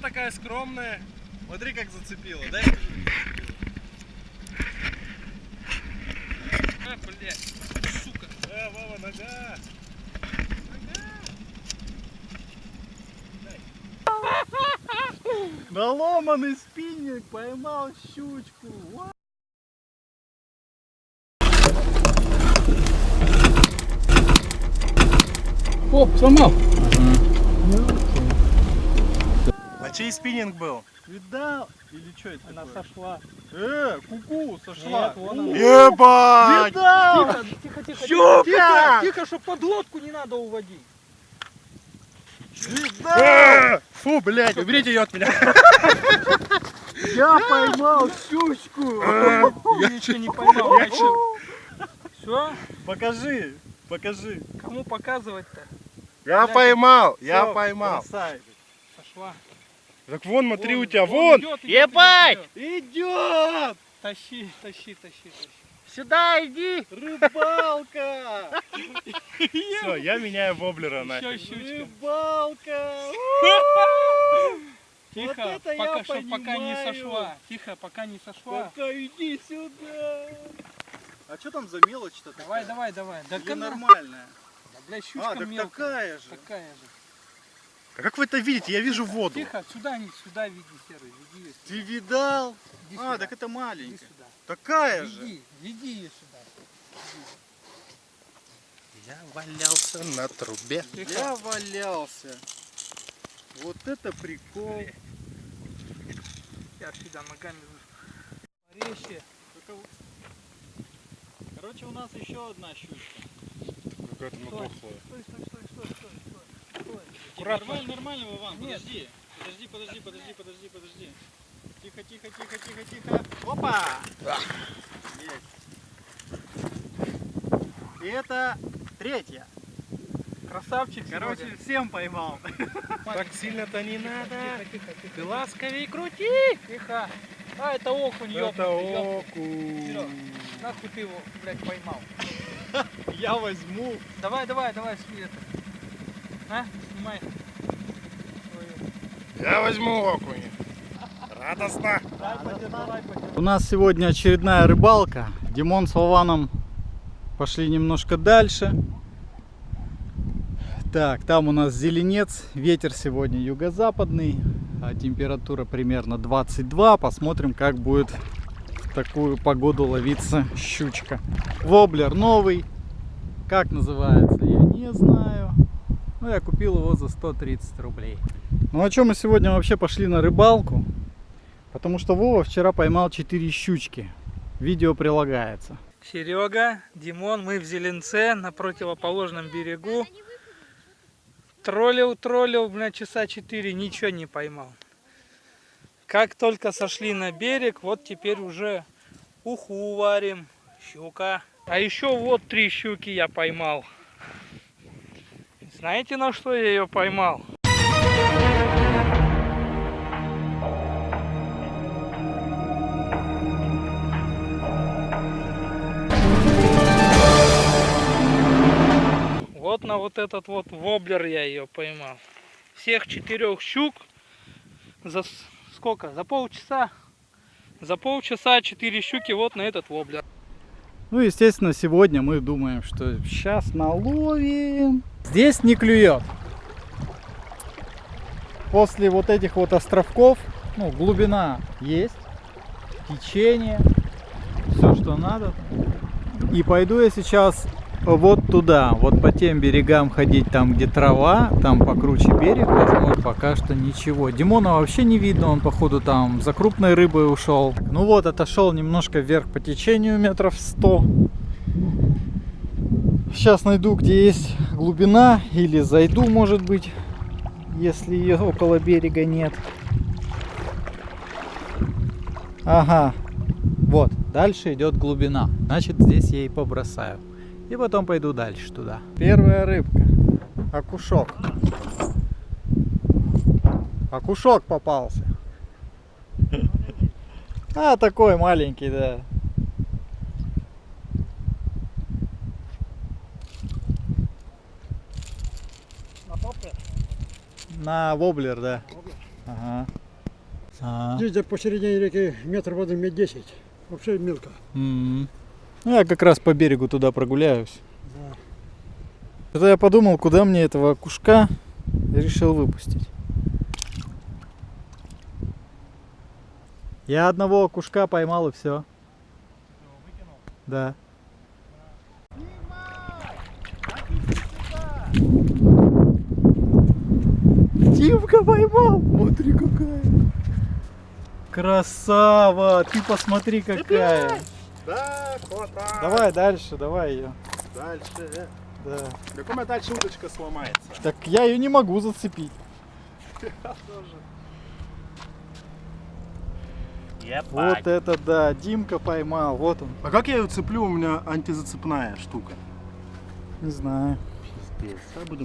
такая скромная. Смотри, как зацепила, да? Я скажу, А, блядь, сука. Вова, нога. Наломанный спиннинг, поймал щучку. О, сломал. А чей спиннинг был? Видал? Или что это Она такое? сошла. Ку-ку, сошла. Нет, вон она. Ебать! Видал! Тихо, тихо, Щука! тихо, тихо, чтоб подлодку не надо уводить. Видал! Фу, блядь, уберите ее от меня. Я поймал щучку. Я ничего не поймал. Все? Покажи, покажи. Кому показывать-то? Я Блядь, поймал, я всё, поймал. Сошла. Так вон, смотри, у тебя, Вон вон! идет, Ебать! идет. Идет! Тащи, тащи, тащи, тащи. Сюда иди! Рыбалка! Все, я меняю воблера Еще нафиг. щучка. Рыбалка! Тихо, Вот это я пока, пока не понимаю. сошла. Тихо, пока не сошла. Пока иди сюда! А что там за мелочь-то Давай, такая? давай, давай. Да Или она- нормальная? Да, блядь, щучка так мелкая. такая же. Такая же. А как вы это видите? Я вижу воду. Тихо, сюда, не сюда веди, Серый, веди ее. Ты видал? Иди сюда. Так это Иди маленькая. сюда. Такая же. Веди ее сюда. Я валялся на трубе. Тихо. Я валялся. Вот это прикол. Я сюда ногами. Резче. Короче, у нас еще одна щучка. Стой, Какая-то стой, стой, стой, стой, стой. Нормально, нормально, Вован, Нет. подожди. Тихо, тихо, тихо, тихо, тихо. Опа! Есть. И это третья. Красавчик. Короче, сегодня. всем поймал. Так сильно-то не надо. Тихо, тихо, тихо. Ты ласковей крути. Тихо. А, это окунь, ёпнутый, ёпнутый. окунь. Серёг, нахуй ты его, блядь, поймал. Я возьму. Давай, сними это. А, снимай. Я возьму окунь. Радостно. Дай потянуть. У нас сегодня очередная рыбалка. Димон с Вованом пошли немножко дальше. Так, там у нас зеленец. Ветер сегодня юго-западный. А температура примерно 22. Посмотрим, как будет в такую погоду ловиться щучка. Воблер новый. Как называется, я не знаю. Но я купил его за 130 рублей. Ну а что мы сегодня вообще пошли на рыбалку? Потому что Вова вчера поймал 4 щучки. Видео прилагается. Серега, Димон, мы в Зеленце на противоположном берегу. Троллил, блядь, часа 4, ничего не поймал. Как только сошли на берег, вот теперь уже уху варим, щука. А еще вот 3 щуки я поймал. Знаете, на что я ее поймал? Вот на вот этот вот воблер я ее поймал. Всех 4 щук за сколько? За полчаса. За полчаса 4 щуки вот на этот воблер. Ну, естественно, сегодня мы думаем, что сейчас наловим. Здесь не клюет. После вот этих вот островков, ну, глубина есть, течение, все, что надо. И пойду я сейчас вот туда, вот по тем берегам ходить, там где трава, там покруче берег, возможно, пока что ничего. Димона вообще не видно, он походу там за крупной рыбой ушел. Ну вот, отошел немножко вверх по течению, метров 100. Сейчас найду, где есть глубина, или зайду, может быть, если ее около берега нет. Ага, вот, дальше идет глубина, значит, здесь я и побросаю. И потом пойду дальше туда. Первая рыбка. Окушок. Окушок попался. А, такой маленький, да. На попе? На воблер, да. Ага. А. Здесь где посередине реки метр воды, метр 10. Вообще мелко. Ну, я как раз по берегу туда прогуляюсь. Да. Это я подумал, куда мне этого окушка, и решил выпустить. Я одного окушка поймал и все. Да. Димка поймал! Смотри какая! Красава! Ты посмотри какая! Да, хватай. Давай дальше, давай ее. Дальше. Да. Как у меня дальше удочка сломается. Так я ее не могу зацепить. Вот это да, Димка поймал, вот он. А как я ее цеплю? У меня антизацепная штука. Не знаю.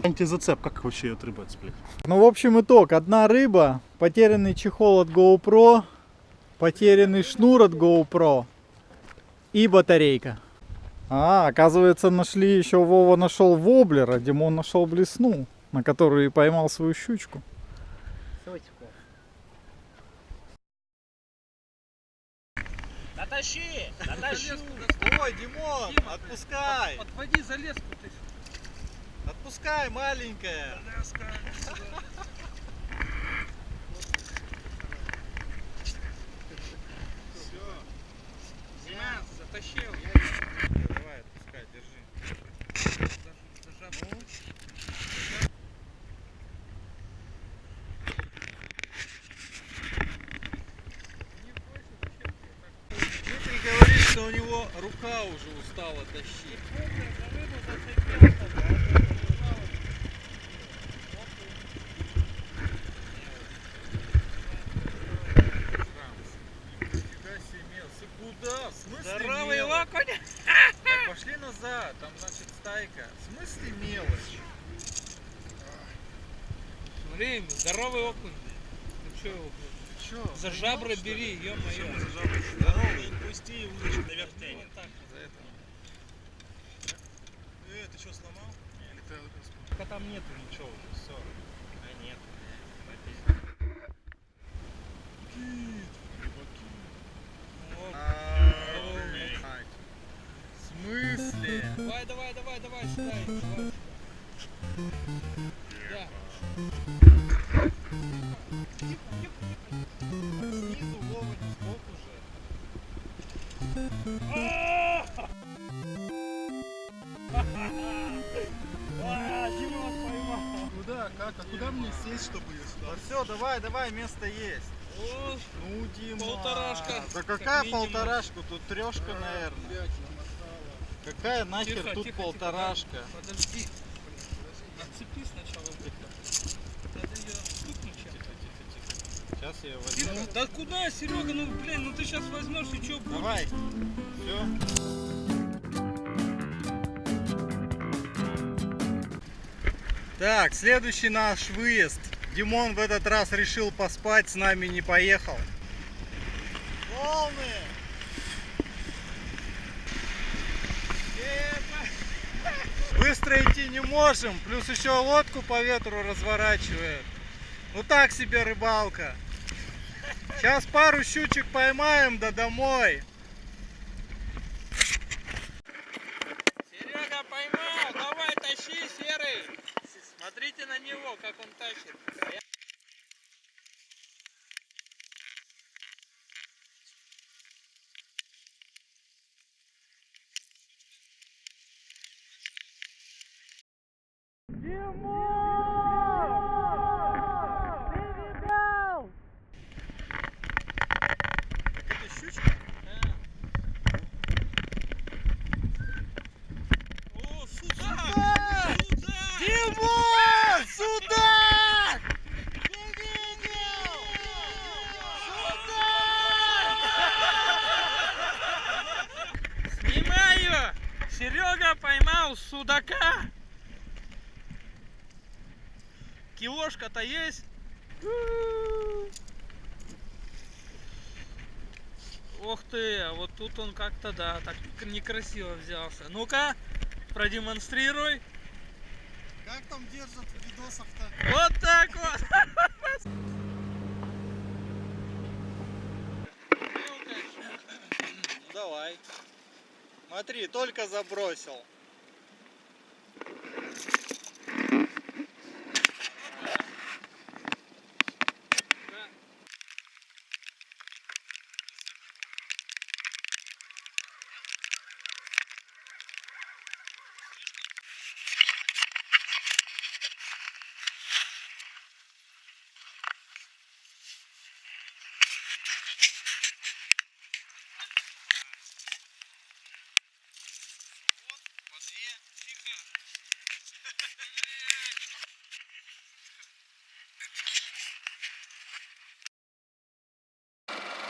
Антизацеп, как вообще ее рыба цеплять? Ну, в общем, итог. Одна рыба, потерянный чехол от GoPro, потерянный шнур от GoPro и батарейка. А, оказывается, нашли еще, Вова нашел воблер, а Димон нашел блесну, на которую и поймал свою щучку. Натащи! Натащи! Ой, Димон, отпускай! Подводи за леску ты. Отпускай, маленькая! Диман, затащил. Давай, отпускай, держи. Дмитрий говорит, что у него рука уже устала тащить. Куда? В смысле Здоровый мелочь? окунь! Так, пошли назад, там значит стайка. В смысле мелочь? Смотри, здоровый окунь. Ну что его? Чё? За жабры бери, ё-моё. Здоровый, пусти удочку наверх тянет. Вот так, за это. Ты что, сломал? Пока там нету ничего уже, все. А нет. В смысле? Давай, давай, давай, давай, сюда, давай. Да. Снизу Вова не смог уже. Куда? Как? А куда мне сесть, чтобы ее сюда? Да все, давай, давай, место есть. О, Ну, Дима. полторашка, Да как какая минимум. полторашка? Тут трешка, наверное. Какая нахер Тихо, тут тихо, полторашка? тихо, подожди. Отцепи сначала вот это. Надо ее стукнуть чем-то. Сейчас я ее возьму. Ну, да куда, Серега? Ну, блин, ну ты сейчас возьмешь и что будет? Давай. Все. Так, следующий наш выезд. Димон в этот раз решил поспать, с нами не поехал. Волны! Быстро идти не можем, плюс еще лодку по ветру разворачивает. Ну так себе рыбалка. Сейчас пару щучек поймаем, да домой. Серега поймал, давай тащи, Серый. Смотрите на него, как он тащит. Это щучка? О, судак! Судак! Димон! Судак! Снимаю! Серега поймал судака! Килошка-то есть? Ох ты, а вот тут он как-то, да, так некрасиво взялся. Ну-ка, продемонстрируй. Как там держат в видосах-то? Вот так вот. Давай. Смотри, только забросил.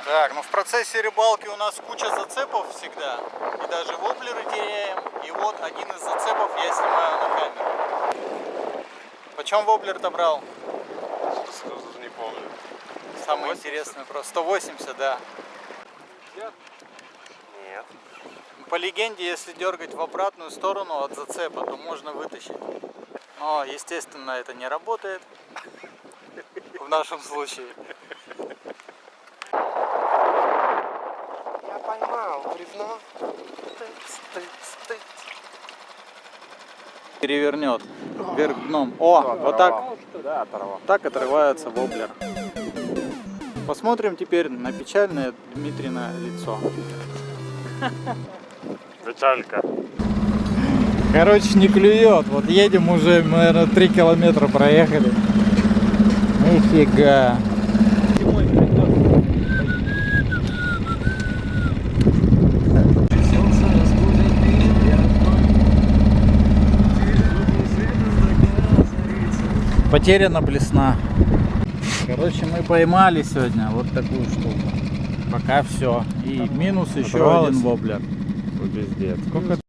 Так, ну в процессе рыбалки у нас куча зацепов всегда. И даже воблеры теряем. И вот один из зацепов я снимаю на камеру. Почем воблер-то брал? Не помню. Самое интересное просто. 180, да. Нет. По легенде, если дергать в обратную сторону от зацепа, то можно вытащить. Но, естественно, это не работает. В нашем случае. Я поймал, бревно. Перевернет вверх дном. О, вот так. Да, оторвал. Так отрывается воблер. Посмотрим теперь на печальное Дмитрина лицо. Печалька. Короче, не клюет. Вот едем уже, наверное, 3 километра проехали. Нифига. Потеряна блесна. Короче, мы поймали сегодня вот такую штуку. Пока все. И минус еще один воблер. Пиздец. Сколько